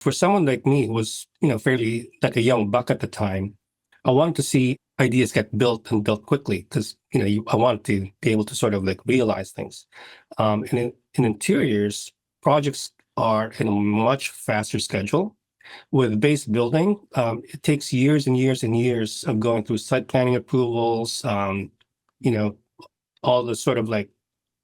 For someone like me who was, fairly like a young buck at the time, I wanted to see ideas get built and built quickly because, I wanted to be able to sort of like realize things. And in interiors, projects are in a much faster schedule. With base building, it takes years and years and years of going through site planning approvals, you know, all the sort of like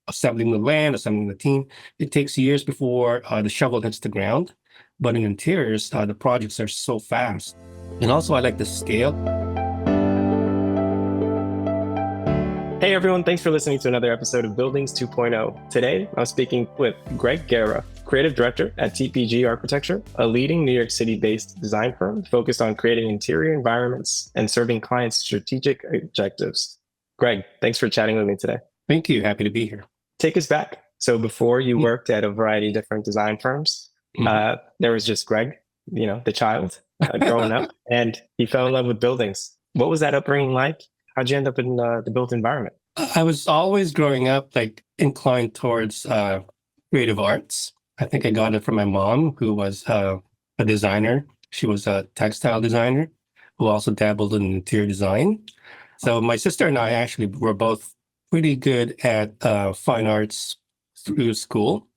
assembling the land, assembling the team. It takes years before the shovel hits the ground. But in interiors, the projects are so fast. And also, I like the scale. Hey everyone, thanks for listening to another episode of Buildings 2.0. Today, I'm speaking with Greg Guerra, Creative Director at TPG Architecture, a leading New York City-based design firm focused on creating interior environments and serving clients' strategic objectives. Greg, thanks for chatting with me today. Thank you. Happy to be here. Take us back. So before you worked at a variety of different design firms, there was just Greg, the child growing up, and he fell in love with buildings. What was that upbringing like? How'd you end up in the built environment? I was always growing up like inclined towards creative arts. I think I got it from my mom, who was a designer. She was a textile designer who also dabbled in interior design. So my sister and I actually were both pretty good at fine arts through school.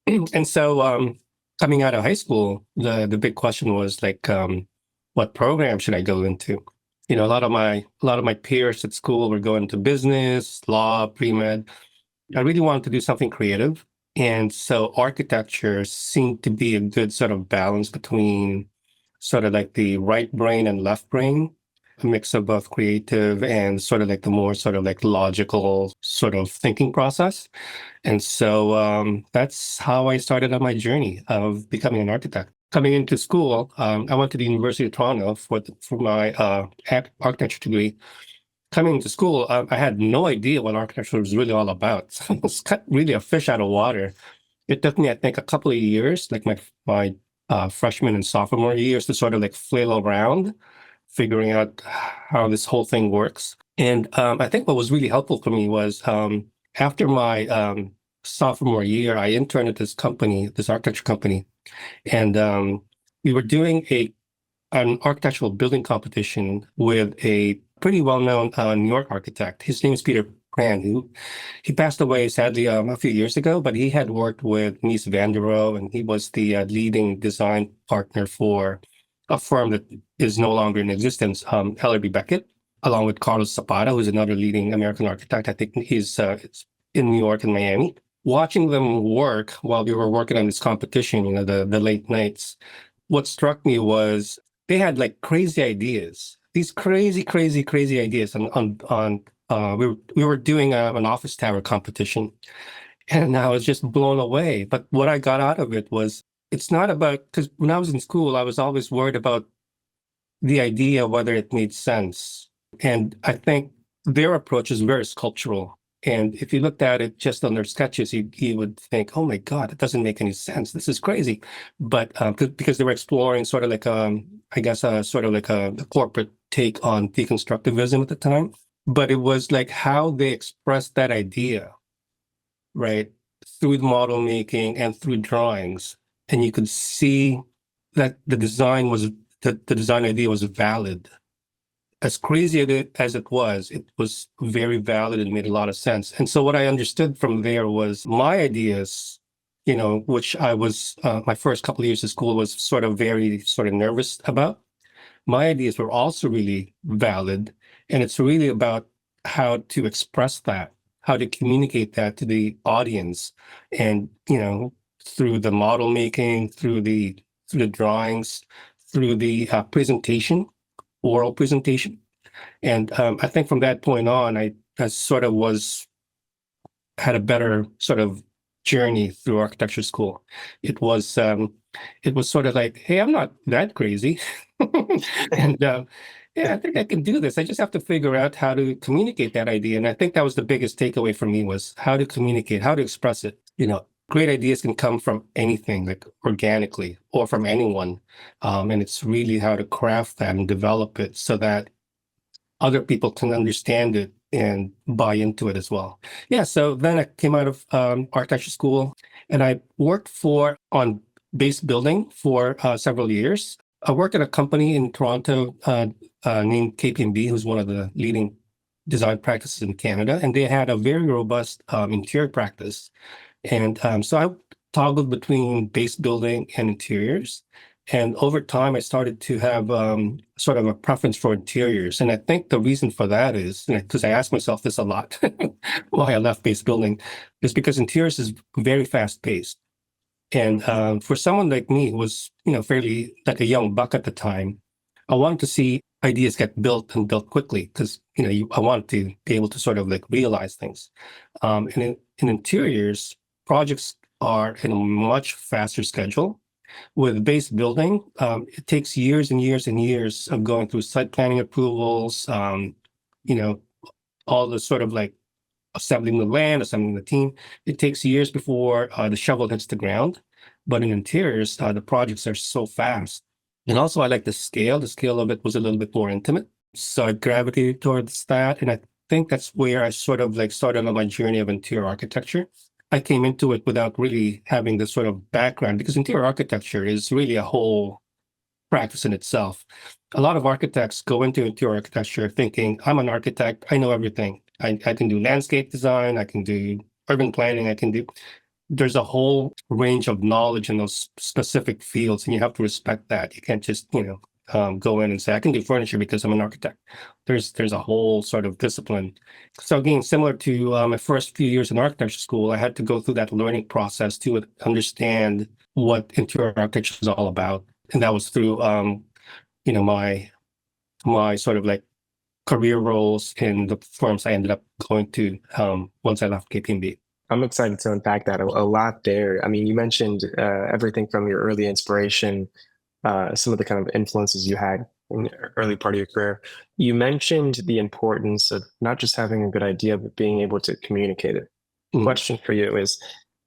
And so coming out of high school, the big question was like, what program should I go into? A lot of my peers at school were going to business, law, pre-med. I really wanted to do something creative. And so architecture seemed to be a good sort of balance between sort of like the right brain and left brain, a mix of both creative and sort of like the more sort of like logical sort of thinking process. And so that's how I started on my journey of becoming an architect. Coming into school, I went to the University of Toronto for my architecture degree. Coming to school, I had no idea what architecture was really all about. So it was really a fish out of water. It took me, I think, a couple of years, like my freshman and sophomore years, to sort of like flail around, figuring out how this whole thing works. And I think what was really helpful for me was after my sophomore year, I interned at this architecture company, and we were doing an architectural building competition with a pretty well-known New York architect. His name is Peter Pran. He passed away sadly a few years ago, but he had worked with Mies van der Rohe, and he was the leading design partner for a firm that is no longer in existence, Ellerby Beckett, along with Carlos Zapata, who's another leading American architect. I think he's in New York and Miami. Watching them work while we were working on this competition, the late nights, what struck me was they had like crazy ideas, these crazy ideas we were doing an office tower competition, and I was just blown away. But what I got out of it was, it's not about, because when I was in school, I was always worried about the idea, whether it made sense. And I think their approach is very sculptural. And if you looked at it just on their sketches, you would think, oh my God, it doesn't make any sense. This is crazy. But because they were exploring sort of like, sort of like a corporate take on deconstructivism at the time. But it was like how they expressed that idea, right, through model making and through drawings. And you could see that the design idea was valid. As crazy as it was very valid and made a lot of sense. And so what I understood from there was my ideas, which I was, my first couple of years of school was sort of very sort of nervous about. My ideas were also really valid. And it's really about how to express that, how to communicate that to the audience. And, through the model making, through the drawings, through the presentation, oral presentation. And I think from that point on, I sort of had a better sort of journey through architecture school. It was sort of like, hey, I'm not that crazy. And yeah, I think I can do this. I just have to figure out how to communicate that idea. And I think that was the biggest takeaway for me, was how to communicate, how to express it. Great ideas can come from anything, like organically, or from anyone. And it's really how to craft that and develop it so that other people can understand it and buy into it as well. Yeah, so then I came out of architecture school, and I worked on base building for several years. I worked at a company in Toronto named KPMB, who's one of the leading design practices in Canada, and they had a very robust interior practice. And so I toggled between base building and interiors. And over time, I started to have sort of a preference for interiors. And I think the reason for that is, because I ask myself this a lot, why I left base building, is because interiors is very fast paced. And for someone like me who was, fairly like a young buck at the time, I wanted to see ideas get built and built quickly because, I wanted to be able to sort of like realize things. And in interiors, projects are in a much faster schedule. With base building, it takes years and years and years of going through site planning approvals, all the sort of like assembling the land, assembling the team. It takes years before the shovel hits the ground. But in interiors, the projects are so fast. And also, I like the scale. The scale of it was a little bit more intimate. So I gravitated towards that. And I think that's where I sort of like started on my journey of interior architecture. I came into it without really having this sort of background because interior architecture is really a whole practice in itself. A lot of architects go into interior architecture thinking, I'm an architect, I know everything. I can do landscape design, I can do urban planning, there's a whole range of knowledge in those specific fields, and you have to respect that. You can't just, go in and say, I can do furniture because I'm an architect. There's a whole sort of discipline. So again, similar to my first few years in architecture school, I had to go through that learning process to understand what interior architecture is all about. And that was through, my sort of like career roles in the firms I ended up going to once I left KPMB. I'm excited to unpack that a lot there. I mean, you mentioned everything from your early inspiration, some of the kind of influences you had in the early part of your career. You mentioned the importance of not just having a good idea, but being able to communicate it. Mm. Question for you is,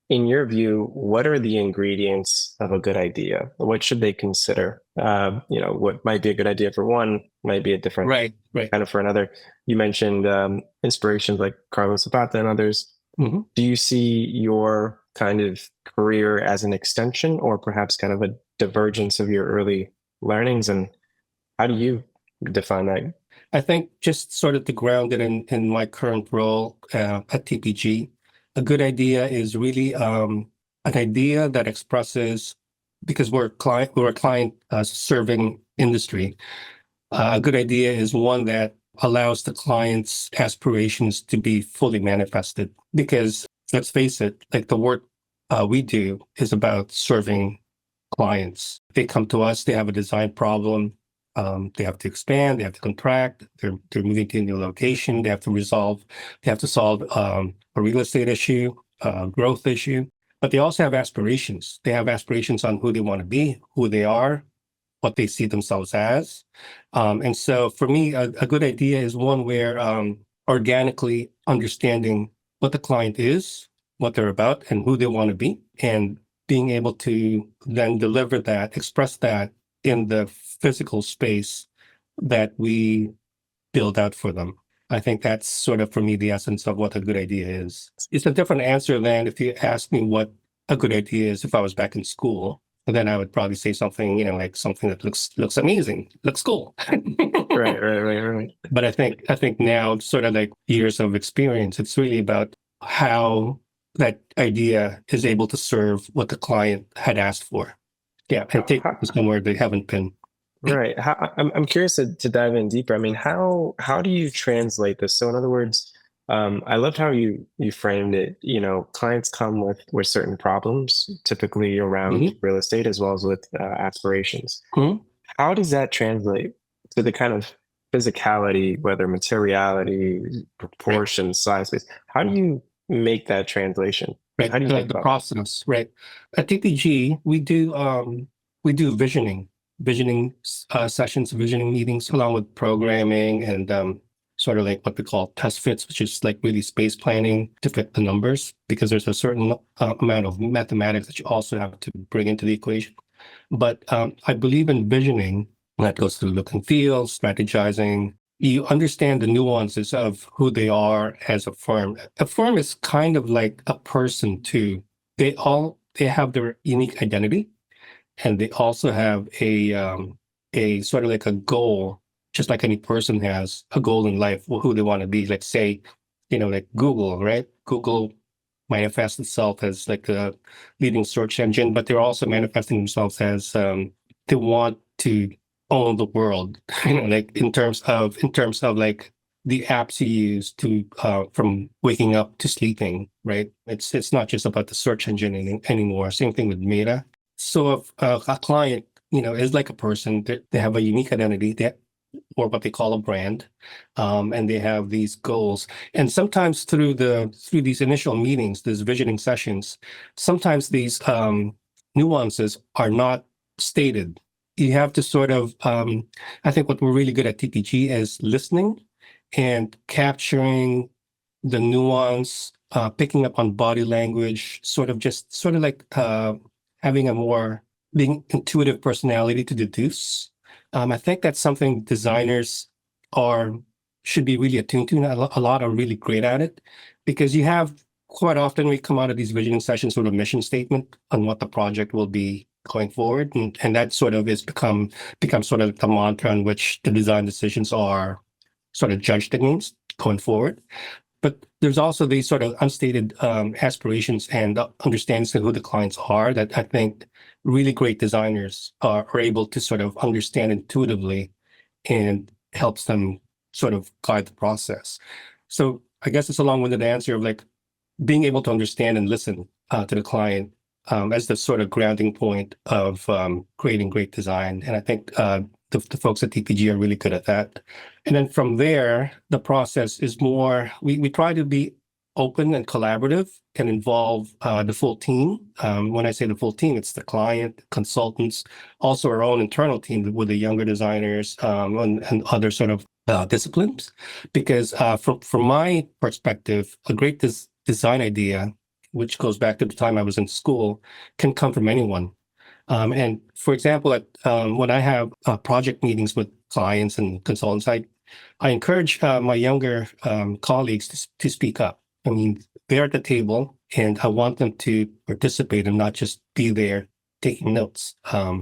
in your view, what are the ingredients of a good idea? What should they consider? What might be a good idea for one might be a different Right. kind of for another. You mentioned inspirations like Carlos Zapata and others. Mm-hmm. Do you see your kind of career as an extension or perhaps kind of a divergence of your early learnings? And how do you define that? I think just sort of to ground it in my current role at TPG, a good idea is really an idea that expresses, because we're a client serving industry. A good idea is one that allows the client's aspirations to be fully manifested. Because let's face it, like the work we do is about serving clients. They come to us, they have a design problem. They have to expand, they have to contract, they're moving to a new location, they have to solve a real estate issue, growth issue, but they also have aspirations. They have aspirations on who they want to be, who they are, what they see themselves as. And so for me, a good idea is one where organically understanding what the client is, what they're about, and who they want to be, and being able to then deliver that, express that in the physical space that we build out for them. I think that's sort of, for me, the essence of what a good idea is. It's a different answer than if you asked me what a good idea is if I was back in school. And then I would probably say something, like something that looks amazing, looks cool. Right. But I think now, sort of like years of experience, it's really about how that idea is able to serve what the client had asked for. Yeah, and take them somewhere they haven't been. Right. I'm curious to dive in deeper. I mean, how do you translate this? So in other words, I loved how you framed it. Clients come with certain problems, typically around real estate as well as with aspirations. Mm-hmm. How does that translate to the kind of physicality, whether materiality, proportion, size, space? How do you make that translation? Right. How do you like the process? Right. At TPG, we do visioning sessions, visioning meetings, along with programming and sort of like what we call test fits, which is like really space planning to fit the numbers, because there's a certain amount of mathematics that you also have to bring into the equation. But I believe in visioning. That goes through look and feel, strategizing. You understand the nuances of who they are as a firm. A firm is kind of like a person too. They have their unique identity. and they also have a sort of like a goal, just like any person has a goal in life, who they want to be. Let's say, like Google, right? Google manifests itself as like a leading search engine, but they're also manifesting themselves as they want to own the world, like in terms of like the apps you use to from waking up to sleeping, right? It's not just about the search engine anymore. Same thing with Meta. So if a client, is like a person, they have a unique identity, or what they call a brand, and they have these goals. And sometimes through these initial meetings, these visioning sessions, sometimes these nuances are not stated. You have to sort of, I think what we're really good at TPG is listening and capturing the nuance, picking up on body language, sort of like having a more being intuitive personality to deduce. I think that's something designers are should be really attuned to. And a lot are really great at it, because you have quite often we come out of these visioning sessions with a mission statement on what the project will be going forward, and that sort of is become sort of the mantra in which the design decisions are sort of judged against going forward. But there's also these sort of unstated aspirations and understandings of who the clients are that I think really great designers are able to sort of understand intuitively, and helps them sort of guide the process. So I guess it's a long-winded answer of like being able to understand and listen to the client as the sort of grounding point of creating great design. And I think the folks at TPG are really good at that. And then from there, the process is more, we try to be open and collaborative and involve the full team. When I say the full team, it's the client, consultants, also our own internal team with the younger designers and other sort of disciplines. Because from my perspective, a great design idea, which goes back to the time I was in school, can come from anyone. And for example, when I have project meetings with clients and consultants, I encourage my younger colleagues to speak up. I mean, they're at the table, and I want them to participate and not just be there taking notes. I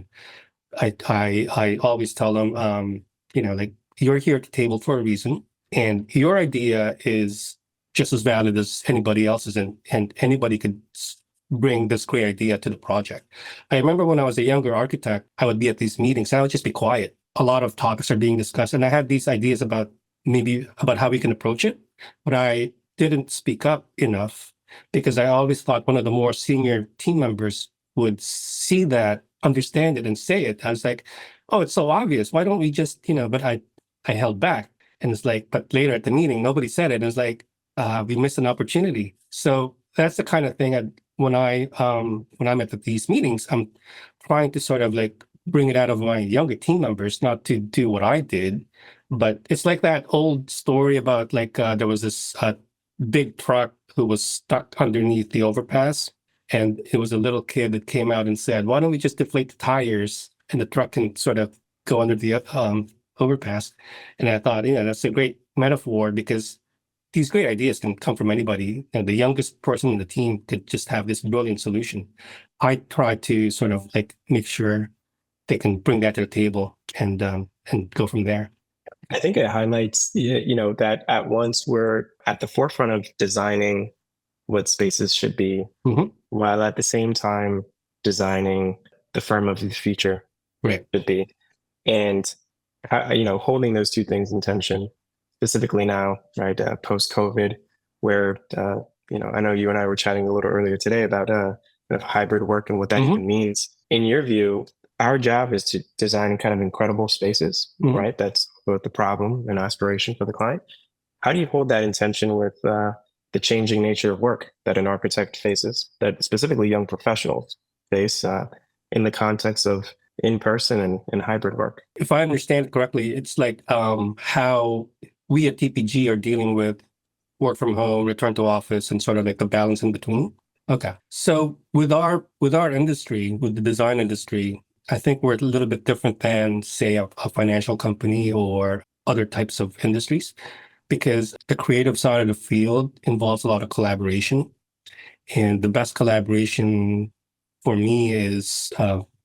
always tell them, like, you're here at the table for a reason, and your idea is just as valid as anybody else's, and anybody could bring this great idea to the project. I remember when I was a younger architect, I would be at these meetings and I would just be quiet. A lot of topics are being discussed, and I had these ideas about how we can approach it, but I didn't speak up enough because I always thought one of the more senior team members would see that, understand it, and say it. I was like, oh, it's so obvious. Why don't we just, but I held back. And it's like, but later at the meeting, nobody said it. And it's like, we missed an opportunity. So that's the kind of thing when I'm at these meetings, I'm trying to sort of like bring it out of my younger team members, not to do what I did. But it's like that old story about like there was this big truck who was stuck underneath the overpass, and it was a little kid that came out and said, "Why don't we just deflate the tires and the truck can sort of go under the overpass?" And I thought, that's a great metaphor, because these great ideas can come from anybody, and the youngest person in the team could just have this brilliant solution. I try to sort of like make sure they can bring that to the table and go from there. I think it highlights, that at once we're at the forefront of designing what spaces should be, Mhm. while at the same time designing the firm of the future Right. should be. And, holding those two things in tension, specifically now, right, post-COVID, where, I know you and I were chatting a little earlier today about hybrid work and what that Mhm. even means. In your view, our job is to design kind of incredible spaces, Mhm. right? That's both the problem and aspiration for the client. How do you hold that intention with the changing nature of work that an architect faces, that specifically young professionals face in the context of in-person and hybrid work? If I understand it correctly, it's like how we at TPG are dealing with work from home, return to office, and sort of like the balance in between. Okay. So with our industry, with the design industry, I think we're a little bit different than, say, a financial company or other types of industries, because the creative side of the field involves a lot of collaboration. And the best collaboration for me is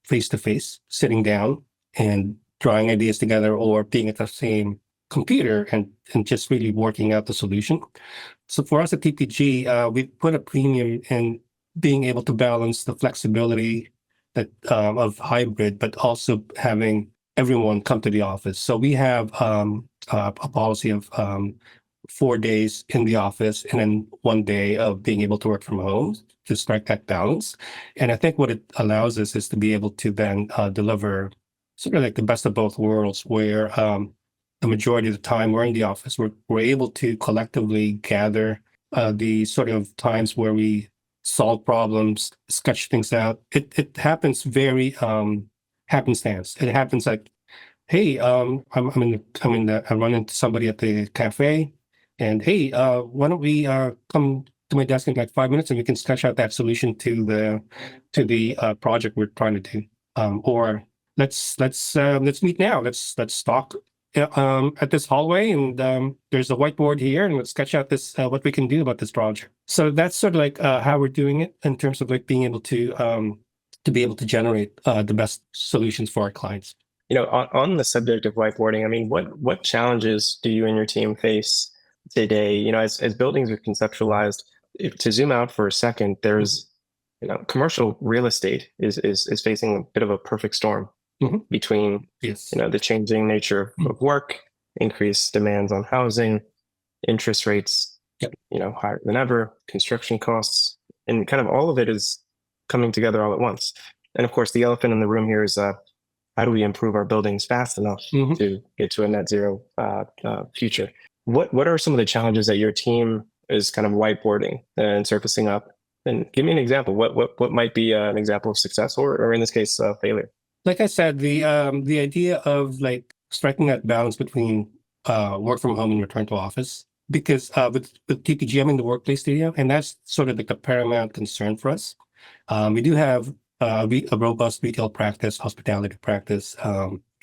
face to face, sitting down and drawing ideas together, or being at the same computer and just really working out the solution. So for us at TPG, we put a premium in being able to balance the flexibility that of hybrid, but also having everyone come to the office. So we have a policy of 4 days in the office and then 1 day of being able to work from home to strike that balance. And I think what it allows us is to be able to then deliver sort of like the best of both worlds, where the majority of the time we're in the office, we're able to collectively gather the sort of times where we solve problems, sketch things out. It happens very happenstance. It happens like, hey, I run into somebody at the cafe, and hey, why don't we come to my desk in like 5 minutes and we can sketch out that solution to the project we're trying to do. Or let's meet now. Let's talk at this hallway, and there's a whiteboard here, and let's sketch out this what we can do about this project. So that's sort of like how we're doing it in terms of like being able to be able to generate the best solutions for our clients. On the subject of whiteboarding, I mean, what challenges do you and your team face today? As buildings are conceptualized, to zoom out for a second, there's, commercial real estate is facing a bit of a perfect storm between, Yes. the changing nature of work, increased demands on housing, interest rates, Yep. Higher than ever, construction costs, and kind of all of it is coming together all at once. And of course, the elephant in the room here is how do we improve our buildings fast enough to get to a net zero future? What are some of the challenges that your team is kind of whiteboarding and surfacing up? And give me an example. What might be an example of success or in this case, failure? Like I said, the idea of like striking that balance between work from home and return to office, because with TPG, I'm in the workplace studio, and that's sort of like the paramount concern for us. We do have a robust retail practice, hospitality practice,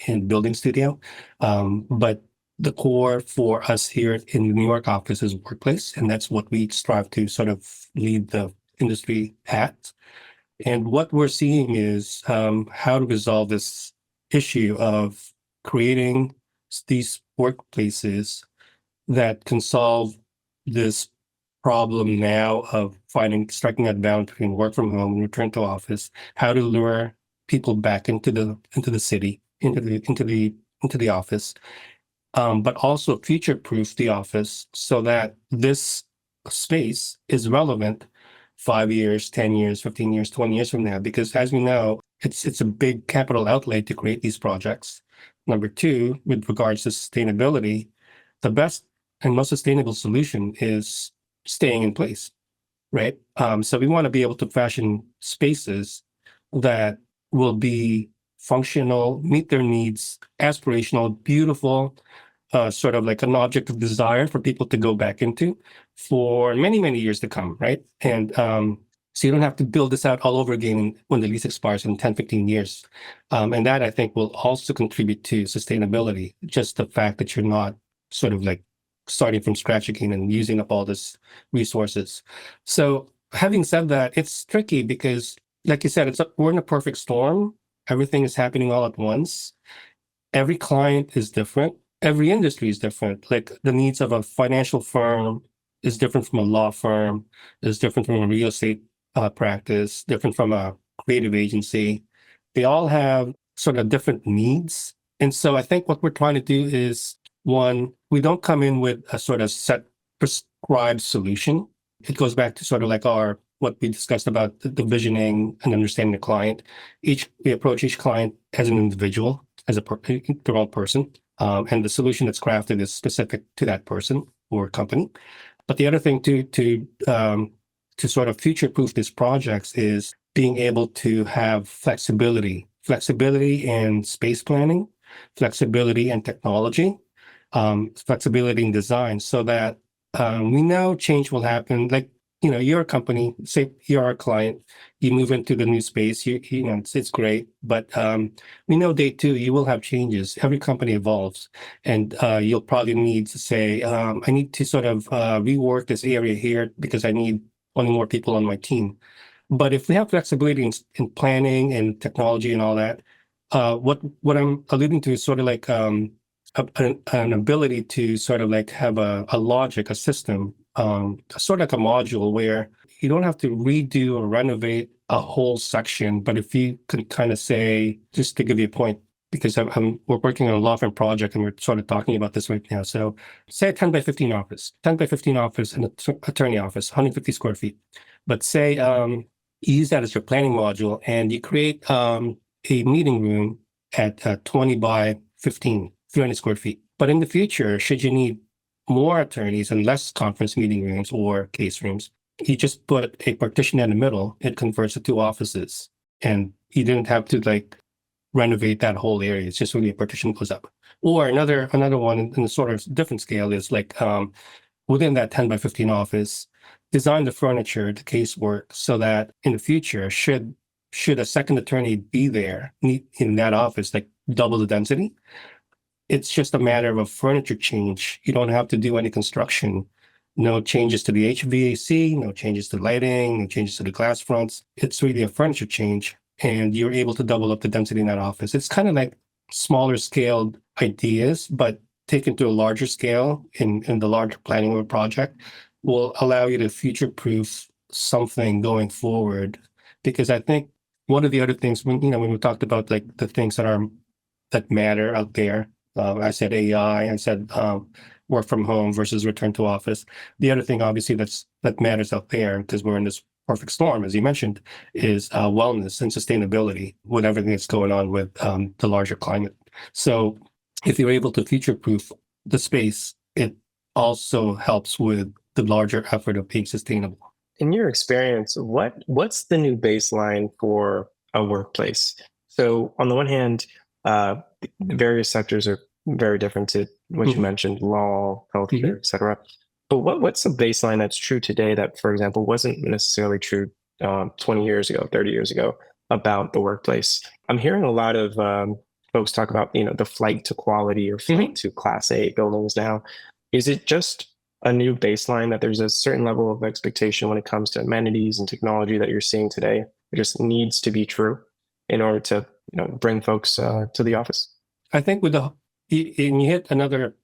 in building studio, but the core for us here in the New York office is workplace, and that's what we strive to sort of lead the industry at. And what we're seeing is how to resolve this issue of creating these workplaces that can solve this problem now of striking that balance between work from home and return to office, how to lure people back into the city, into the office, but also future-proof the office so that this space is relevant 5 years, 10 years, 15 years, 20 years from now, because as we know, it's a big capital outlay to create these projects. Number two, with regards to sustainability, the best and most sustainable solution is staying in place, right? So we want to be able to fashion spaces that will be functional, meet their needs, aspirational, beautiful, sort of like an object of desire for people to go back into for many, many years to come, right? And so you don't have to build this out all over again when the lease expires in 10, 15 years. And that I think will also contribute to sustainability, just the fact that you're not sort of like starting from scratch again and using up all this resources. So having said that, it's tricky because, like you said, we're in a perfect storm. Everything is happening all at once. Every client is different. Every industry is different. Like the needs of a financial firm is different from a law firm, is different from a real estate practice, different from a creative agency. They all have sort of different needs. And so I think what we're trying to do is, one, we don't come in with a sort of set prescribed solution. It goes back to sort of like what we discussed about the visioning and understanding the client. We approach each client as an individual, as their own person. And the solution that's crafted is specific to that person or company. But the other thing to sort of future-proof these projects is being able to have flexibility in space planning, flexibility in technology, flexibility in design, so that we know change will happen. Like, you're a company, say you're our client, you move into the new space, it's great, but we know day two, you will have changes. Every company evolves, and you'll probably need to say, I need to sort of rework this area here because I need only more people on my team. But if we have flexibility in planning and technology and all that, what I'm alluding to is sort of like an ability to sort of like have a logic, a system, sort of like a module where you don't have to redo or renovate a whole section. But if you could kind of say, just to give you a point, because we're working on a law firm project and we're sort of talking about this right now. So say a 10 by 15 office, 10 by 15 office and an attorney office, 150 square feet. But say you use that as your planning module and you create a meeting room at 20 by 15, 300 square feet. But in the future, should you need more attorneys and less conference meeting rooms or case rooms, you just put a partition in the middle, it converts to two offices. And you didn't have to like renovate that whole area. It's just really a partition goes up. Or another one in a sort of different scale is like within that 10 by 15 office, design the furniture, the casework, so that in the future, should a second attorney be there in that office, like double the density, it's just a matter of a furniture change. You don't have to do any construction. No changes to the HVAC, no changes to lighting, no changes to the glass fronts. It's really a furniture change, and you're able to double up the density in that office. It's kind of like smaller scaled ideas, but taken to a larger scale in the larger planning of a project will allow you to future-proof something going forward. Because I think one of the other things when we talked about like the things that matter out there, I said AI, I said work from home versus return to office. The other thing, obviously, that matters out there, because we're in this perfect storm, as you mentioned, is wellness and sustainability with everything that's going on with the larger climate. So if you're able to future-proof the space, it also helps with the larger effort of being sustainable. In your experience, what's the new baseline for a workplace? So on the one hand, various sectors are very different to what you mentioned, law, healthcare, et cetera. But what's the baseline that's true today that, for example, wasn't necessarily true 20 years ago, 30 years ago about the workplace? I'm hearing a lot of folks talk about, the flight to quality or flight to Class A buildings now. Is it just a new baseline that there's a certain level of expectation when it comes to amenities and technology that you're seeing today? It just needs to be true in order to bring folks to the office. I think you hit another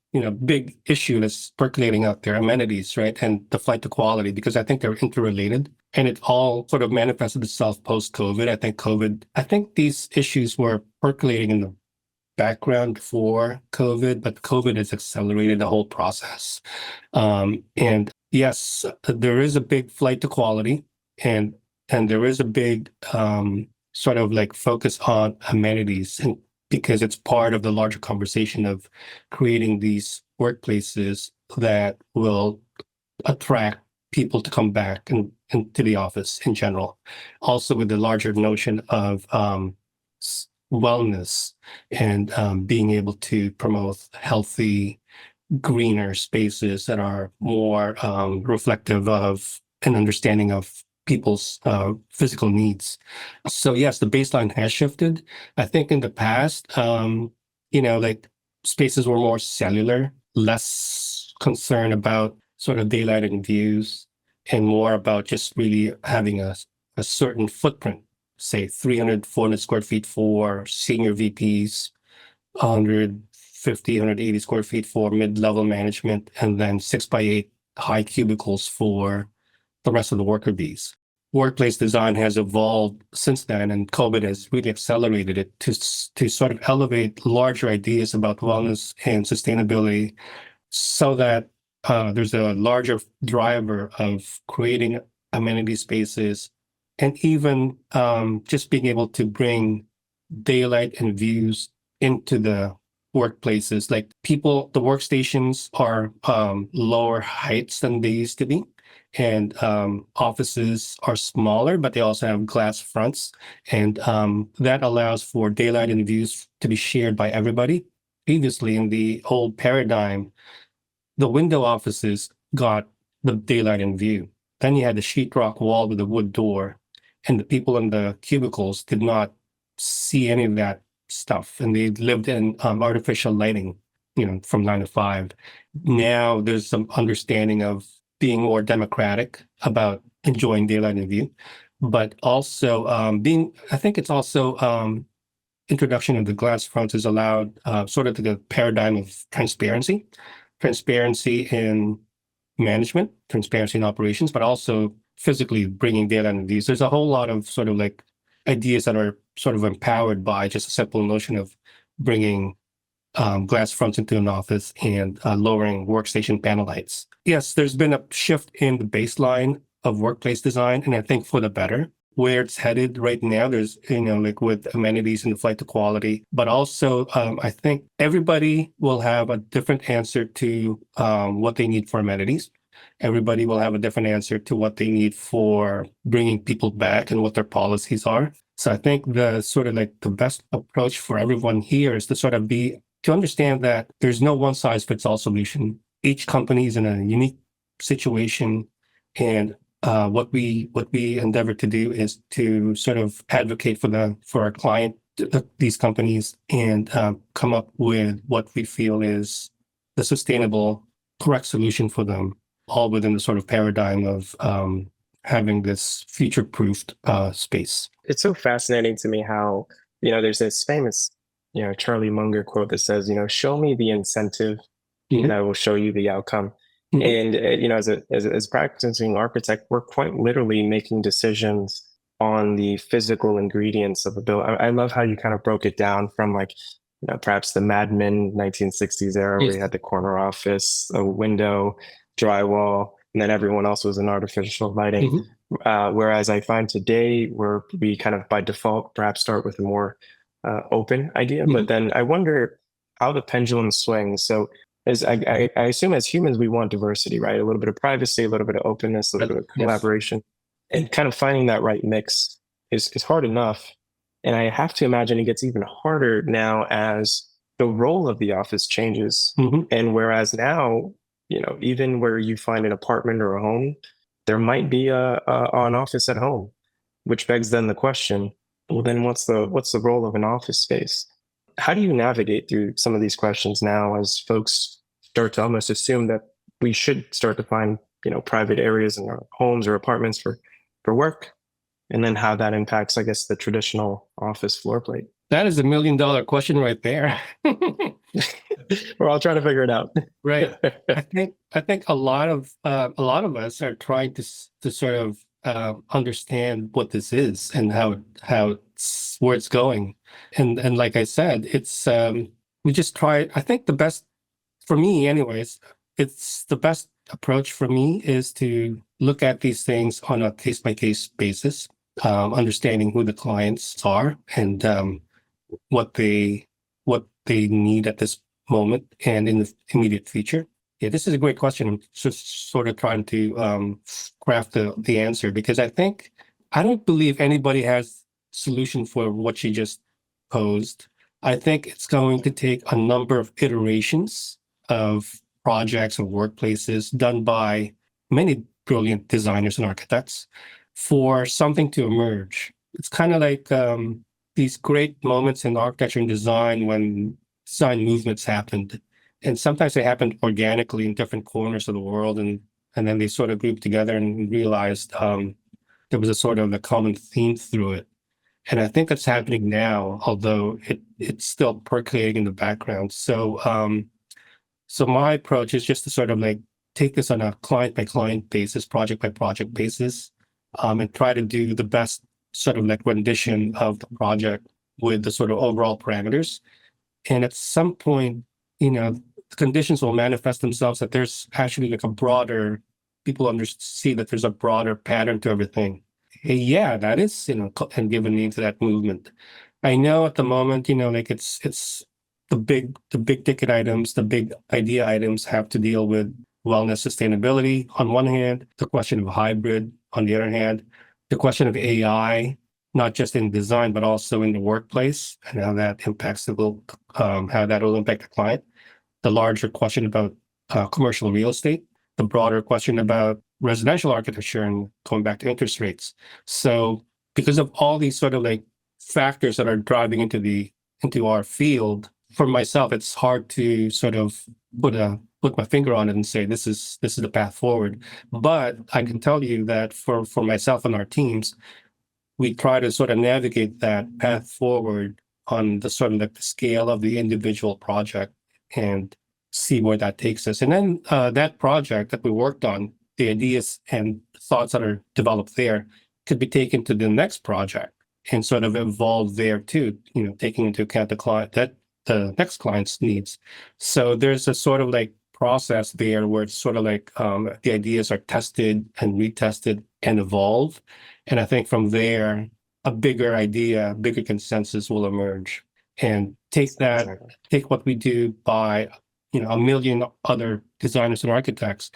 big issue that's percolating out there, amenities, right? And the flight to quality, because I think they're interrelated and it all sort of manifested itself post-COVID. I think these issues were percolating in the background before COVID, but COVID has accelerated the whole process. And yes, there is a big flight to quality and there is a big sort of like focus on amenities, and because it's part of the larger conversation of creating these workplaces that will attract people to come back and to the office in general. Also with the larger notion of wellness and being able to promote healthy, greener spaces that are more reflective of an understanding of people's physical needs. So yes, the baseline has shifted. I think in the past, like spaces were more cellular, less concerned about sort of daylight and views, and more about just really having a certain footprint, say 300, 400 square feet for senior VPs, 150, 180 square feet for mid-level management, and then 6x8 high cubicles for the rest of the worker bees. Workplace design has evolved since then, and COVID has really accelerated it to sort of elevate larger ideas about wellness and sustainability, so that there's a larger driver of creating amenity spaces, and even just being able to bring daylight and views into the workplaces. Like the workstations are lower heights than they used to be. And offices are smaller, but they also have glass fronts. And that allows for daylight and views to be shared by everybody. Previously, in the old paradigm, the window offices got the daylight and view. Then you had the sheetrock wall with a wood door, and the people in the cubicles did not see any of that stuff. And they lived in artificial lighting, from 9 to 5. Now there's some understanding of being more democratic about enjoying daylight and view. but also I think it's also introduction of the glass fronts has allowed sort of the paradigm of transparency in management, transparency in operations, but also physically bringing data into these. There's a whole lot of sort of like ideas that are sort of empowered by just a simple notion of bringing glass fronts into an office and lowering workstation panel heights. Yes, there's been a shift in the baseline of workplace design, and I think for the better. Where it's headed right now, there's, like with amenities and the flight to quality, but also I think everybody will have a different answer to what they need for amenities. Everybody will have a different answer to what they need for bringing people back and what their policies are. So I think the sort of like the best approach for everyone here is to sort of to understand that there's no one size fits all solution. Each company is in a unique situation, and what we endeavor to do is to sort of advocate for our client, these companies, and come up with what we feel is the sustainable, correct solution for them, all within the sort of paradigm of having this future-proofed space. It's so fascinating to me how, there's this famous, Charlie Munger quote that says, show me the incentive Mhm. and I will show you the outcome. Mhm. And, as practicing architect, we're quite literally making decisions on the physical ingredients of a build. I love how you kind of broke it down from like, perhaps the Mad Men 1960s era where you Yes. had the corner office, a window, drywall, and then everyone else was in artificial lighting. Mhm. Whereas I find today where we kind of by default perhaps start with a more open idea, but Mhm. then I wonder how the pendulum swings. So as I assume as humans, we want diversity, right? A little bit of privacy, a little bit of openness, a little bit of Yes. collaboration, and kind of finding that right mix is hard enough. And I have to imagine it gets even harder now as the role of the office changes. Mhm. And whereas now, even where you find an apartment or a home, there might be an office at home, which begs then the question, well, then what's the role of an office space? How do you navigate through some of these questions now as folks start to almost assume that we should start to find, private areas in our homes or apartments for work, and then how that impacts, I guess, the traditional office floor plate? That is $1 million question right there. We're all trying to figure it out. Right. I think a lot of us are trying to sort of understand what this is and how it's where it's going. And like I said, it's we just try. I think the best for me, anyways, it's the best approach for me is to look at these things on a case by case basis, understanding who the clients are and what they what they need at this moment and in the immediate future. Yeah, this is a great question. I'm just sort of trying to craft the answer because I don't believe anybody has solution for what you just posed. I think it's going to take a number of iterations of projects or workplaces done by many brilliant designers and architects for something to emerge. It's kind of like these great moments in architecture and design when design movements happened. And sometimes they happened organically in different corners of the world. And then they sort of grouped together and realized there was a sort of a common theme through it. And I think that's happening now, although it's still percolating in the background. So my approach is just to sort of like take this on a client by client basis, project by project basis, and try to do the best sort of like rendition of the project with the sort of overall parameters. And at some point, the conditions will manifest themselves that there's actually like a broader, people see that there's a broader pattern to everything. Hey, yeah, that is, and give a name to that movement. I know at the moment, like it's the big ticket items, the big idea items have to deal with wellness, sustainability on one hand, the question of hybrid on the other hand, the question of AI, not just in design, but also in the workplace and how that impacts how that will impact the client. The larger question about commercial real estate, the broader question about residential architecture and going back to interest rates. So because of all these sort of like factors that are driving into our field, for myself, it's hard to sort of put my finger on it and say this is the path forward. But I can tell you that for myself and our teams, we try to sort of navigate that path forward on the sort of like the scale of the individual project and see where that takes us. And then that project that we worked on, the ideas and thoughts that are developed there could be taken to the next project and sort of evolve there too, taking into account the next client's needs. So there's a sort of like process there where it's sort of like the ideas are tested and retested and evolve. And I think from there, a bigger idea, bigger consensus will emerge. And take what we do by, a million other designers and architects.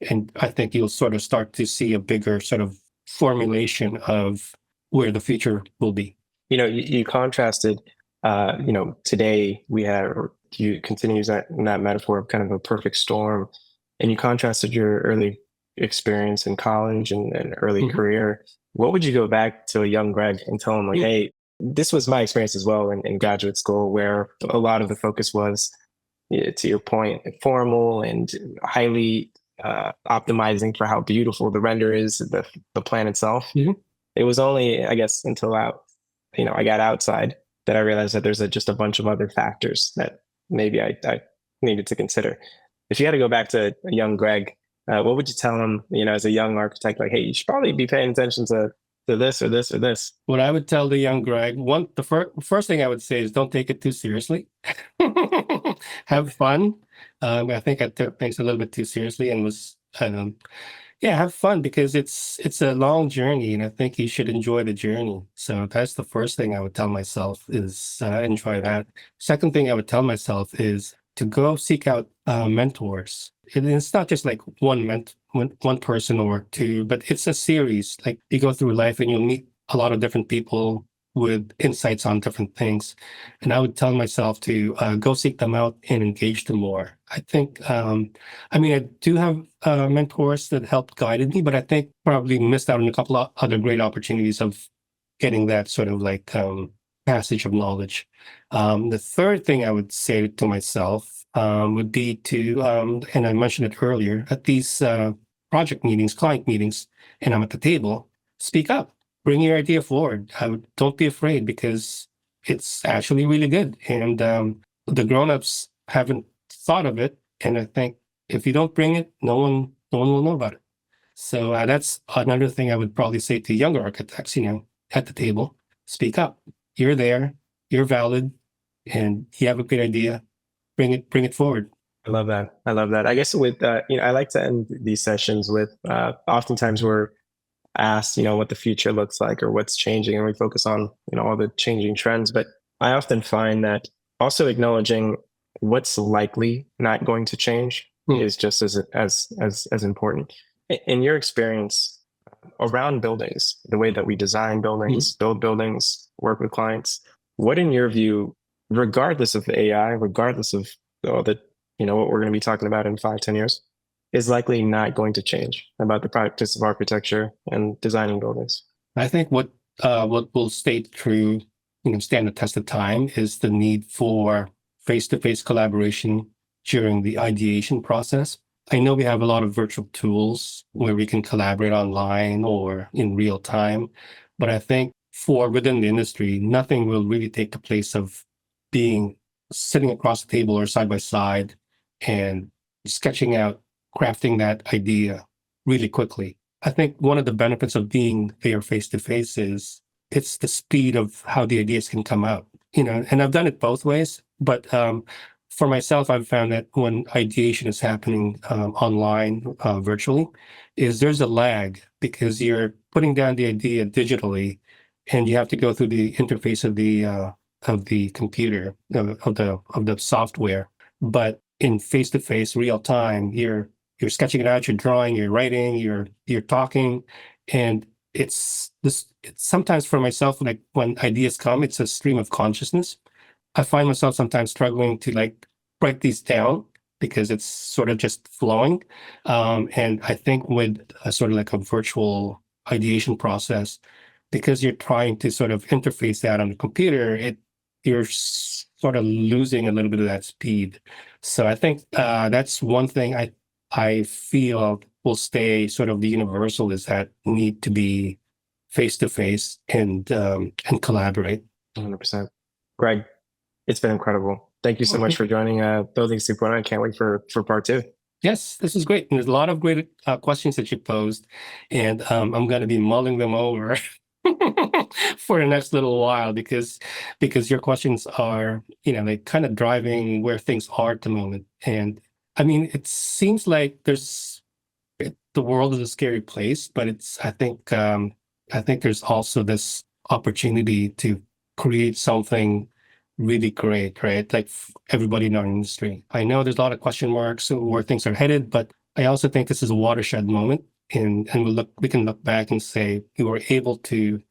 And I think you'll sort of start to see a bigger sort of formulation of where the future will be. You contrasted, today we had, or you continues that metaphor of kind of a perfect storm, and you contrasted your early experience in college and early career. What would you go back to a young Greg and tell him, like, hey, this was my experience as well in graduate school, where a lot of the focus was, to your point, formal and highly optimizing for how beautiful the render is, the plan itself. It was only, I guess, until I got outside that I realized that there's just a bunch of other factors that maybe I needed to consider. If you had to go back to a young Greg, what would you tell him, as a young architect, like, hey, you should probably be paying attention to this or this or this? What I would tell the young Greg, the first thing I would say is don't take it too seriously. Have fun. I think I took things a little bit too seriously and was, have fun, because it's a long journey, and I think you should enjoy the journey. So that's the first thing I would tell myself is enjoy that. Second thing I would tell myself is to go seek out mentors. It's not just like one person or two, but it's a series. Like you go through life and you'll meet a lot of different people with insights on different things. And I would tell myself to go seek them out and engage them more. I think, I do have mentors that helped guided me, but I think probably missed out on a couple of other great opportunities of getting that sort of like passage of knowledge. The third thing I would say to myself would be to, and I mentioned it earlier, at these project meetings, client meetings, and I'm at the table, speak up. Bring your idea forward. Don't be afraid, because it's actually really good. And the grown-ups haven't thought of it. And I think if you don't bring it, no one will know about it. So that's another thing I would probably say to younger architects, at the table, speak up. You're there, you're valid, and you have a good idea. Bring it forward. I love that. I guess with, I like to end these sessions with, oftentimes we're asked, what the future looks like or what's changing, and we focus on, all the changing trends. But I often find that also acknowledging what's likely not going to change is just as important. In your experience around buildings, the way that we design buildings, build buildings, work with clients, what in your view, regardless of AI, regardless of all the, what we're going to be talking about in 5-10 years, is likely not going to change about the practice of architecture and designing buildings? I think what will stay true, stand the test of time, is the need for face-to-face collaboration during the ideation process. I know we have a lot of virtual tools where we can collaborate online or in real time, but I think for within the industry, nothing will really take the place of sitting across the table or side by side and sketching out, crafting that idea really quickly. I think one of the benefits of being there face to face is it's the speed of how the ideas can come out, and I've done it both ways, but for myself, I've found that when ideation is happening online, virtually, there's a lag, because you're putting down the idea digitally and you have to go through the interface of the computer, of the software. But in face-to-face real time, you're sketching it out, you're drawing, you're writing, you're talking, and it's sometimes for myself, like when ideas come, it's a stream of consciousness. I find myself sometimes struggling to like write these down because it's sort of just flowing. And I think with a sort of like a virtual ideation process, because you're trying to sort of interface that on the computer, you're sort of losing a little bit of that speed. So I think that's one thing I feel will stay sort of the universal, is that need to be face to face and collaborate. 100%. Greg, it's been incredible. Thank you so much for joining Buildings 2.0. I can't wait for part two. Yes, this is great. And there's a lot of great questions that you posed, and I'm going to be mulling them over for the next little while because your questions are, like kind of driving where things are at the moment. And I mean, it seems like the world is a scary place, but I think there's also this opportunity to create something really great, right? Like everybody in our industry. I know there's a lot of question marks where things are headed, but I also think this is a watershed moment, and we can look back and say we were able to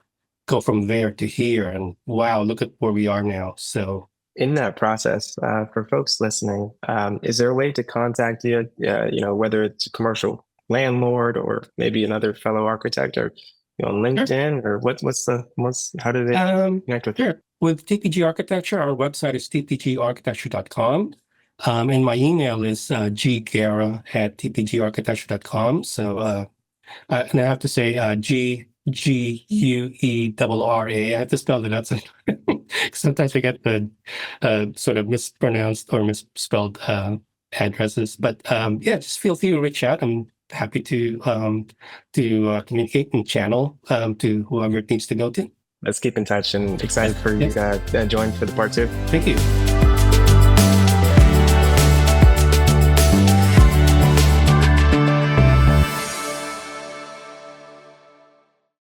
go from there to here, and wow, look at where we are now. So in that process, for folks listening, is there a way to contact you? Whether it's a commercial landlord or maybe another fellow architect, or on LinkedIn, or how do they connect with you? Sure. With TPG Architecture, our website is tpgarchitecture.com. And my email is gguerra@tpgarchitecture.com. So, and I have to say GGUERRA. I have to spell it out. Sometimes I get the sort of mispronounced or misspelled addresses. But yeah, just feel free to reach out. I'm happy to communicate and channel to whoever it needs to go to. Let's keep in touch, and excited for you to join for the part two. Thank you.